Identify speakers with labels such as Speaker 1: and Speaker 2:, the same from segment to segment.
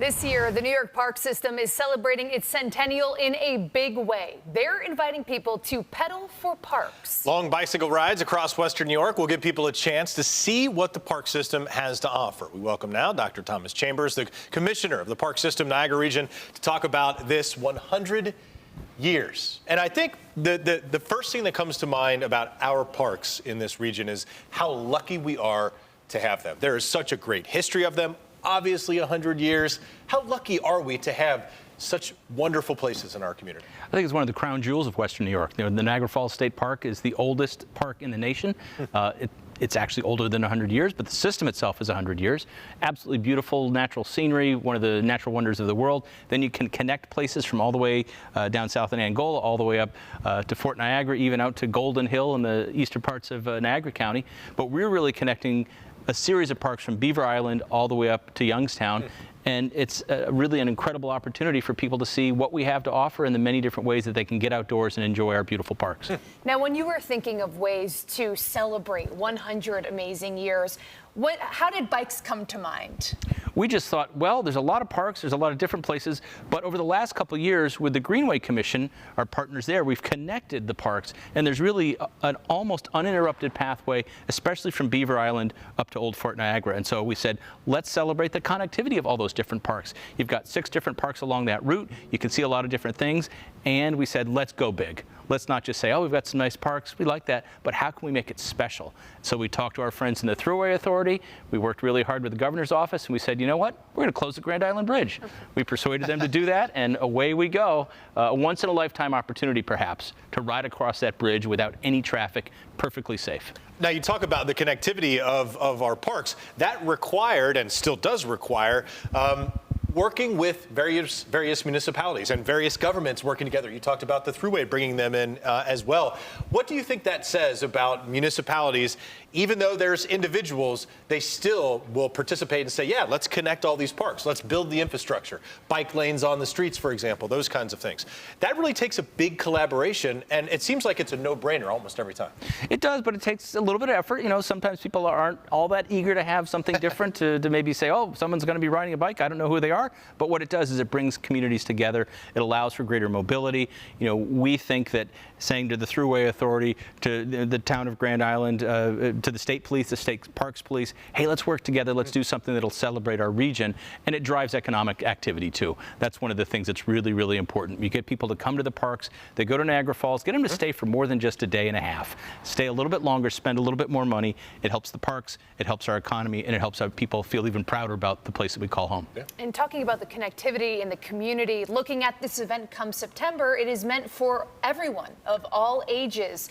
Speaker 1: This year, the New York Park System is celebrating its centennial in a big way. They're inviting people to pedal for parks.
Speaker 2: Long bicycle rides across Western New York will give people a chance to see what the park system has to offer. We welcome now Dr. Thomas Chambers, the commissioner of the Park System Niagara region, to talk about this 100 years. And I think the first thing that comes to mind about our parks in this region is how lucky we are to have them. There is such a great history of them. Obviously 100 years. How lucky are we to have such wonderful places in our community?
Speaker 3: I think it's one of the crown jewels of Western New York. The Niagara Falls State Park is the oldest park in the nation. It's actually older than 100 years, but the system itself is 100 years. Absolutely beautiful natural scenery, one of the natural wonders of the world. Then you can connect places from all the way down south in Angola, all the way up to Fort Niagara, even out to Golden Hill in the eastern parts of Niagara County. But we're really connecting a series of parks from Beaver Island all the way up to Youngstown. And it's really an incredible opportunity for people to see what we have to offer in the many different ways that they can get outdoors and enjoy our beautiful parks.
Speaker 1: Now, when you were thinking of ways to celebrate 100 amazing years, how did bikes come to mind?
Speaker 3: We just thought, well, there's a lot of parks, there's a lot of different places, but over the last couple of years with the Greenway Commission, our partners there, we've connected the parks, and there's really an almost uninterrupted pathway, especially from Beaver Island up to Old Fort Niagara. And so we said, let's celebrate the connectivity of all those different parks. You've got 6 different parks along that route. You can see a lot of different things. And we said, let's go big. Let's not just say, oh, we've got some nice parks, we like that, but how can we make it special? So we talked to our friends in the Thruway Authority. We worked really hard with the governor's office, and we said, you know what? We're going to close the Grand Island Bridge. We persuaded them to do that, and away we go. A once-in-a-lifetime opportunity, perhaps, to ride across that bridge without any traffic, perfectly safe.
Speaker 2: Now, you talk about the connectivity of our parks. That required, and still does require, working with various municipalities and various governments working together. You talked about the Thruway bringing them in as well. What do you think that says about municipalities? Even though there's individuals, they still will participate and say, yeah, let's connect all these parks. Let's build the infrastructure. Bike lanes on the streets, for example, those kinds of things. That really takes a big collaboration, and it seems like it's a no-brainer almost every time.
Speaker 3: It does, but it takes a little bit of effort. You know, sometimes people aren't all that eager to have something different to maybe say, oh, someone's going to be riding a bike. I don't know who they are. But what it does is it brings communities together. It allows for greater mobility. You know, we think that saying to the Thruway Authority, to the town of Grand Island, to the state police, the state parks police, hey, let's work together. Let's do something that'll celebrate our region. And it drives economic activity, too. That's one of the things that's really, really important. You get people to come to the parks. They go to Niagara Falls. Get them to stay for more than just a day and a half. Stay a little bit longer, spend a little bit more money. It helps the parks, it helps our economy, and it helps our people feel even prouder about the place that we call home.
Speaker 2: Yeah.
Speaker 1: And talking about the connectivity in the community, looking at this event come September, it is meant for everyone of all ages.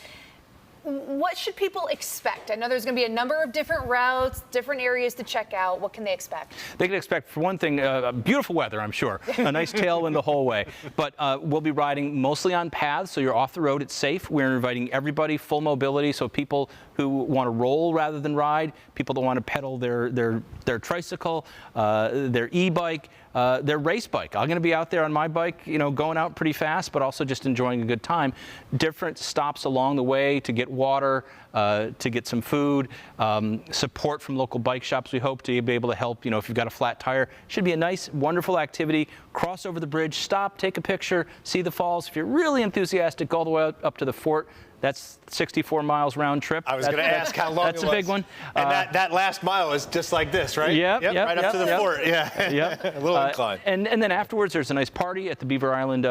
Speaker 1: What should people expect? I know there's going to be a number of different routes, different areas to check out. What can they expect?
Speaker 3: They can expect, for one thing, beautiful weather, I'm sure. A nice tailwind the whole way. But we'll be riding mostly on paths, so you're off the road, it's safe. We're inviting everybody, full mobility, so people who want to roll rather than ride, people that want to pedal their tricycle, their e-bike, their race bike. I'm going to be out there on my bike, you know, going out pretty fast, but also just enjoying a good time. Different stops along the way to get water, to get some food, support from local bike shops. We hope to be able to help, you know, if you've got a flat tire. Should be a nice, wonderful activity. Cross over the bridge, stop, take a picture, see the falls. If you're really enthusiastic, go all the way up to the fort. That's 64 miles round trip.
Speaker 2: I was going to ask how long it was.
Speaker 3: That's a big one.
Speaker 2: And that last mile is just like this, right?
Speaker 3: Yep,
Speaker 2: right up to the fort. Yeah.
Speaker 3: Yep.
Speaker 2: A little incline.
Speaker 3: And then afterwards, there's a nice party at the Beaver Island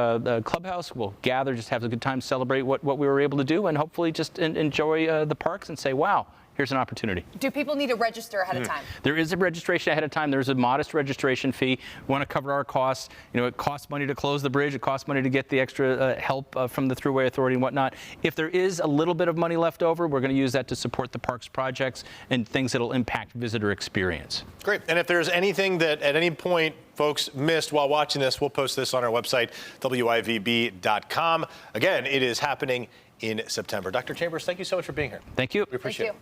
Speaker 3: Clubhouse. We'll gather, just have a good time, celebrate what we were able to do, and hopefully just enjoy the parks and say, wow, here's an opportunity.
Speaker 1: Do people need to register ahead of time?
Speaker 3: There is a registration ahead of time. There's a modest registration fee. We want to cover our costs. You know, it costs money to close the bridge. It costs money to get the extra help from the Thruway Authority and whatnot. If there is a little bit of money left over, we're going to use that to support the parks projects and things that'll impact visitor experience.
Speaker 2: Great. And if there's anything that at any point folks missed while watching this, we'll post this on our website, WIVB.com. Again, it is happening in September. Dr. Chambers, thank you so much for being here.
Speaker 3: Thank you.
Speaker 2: We appreciate it.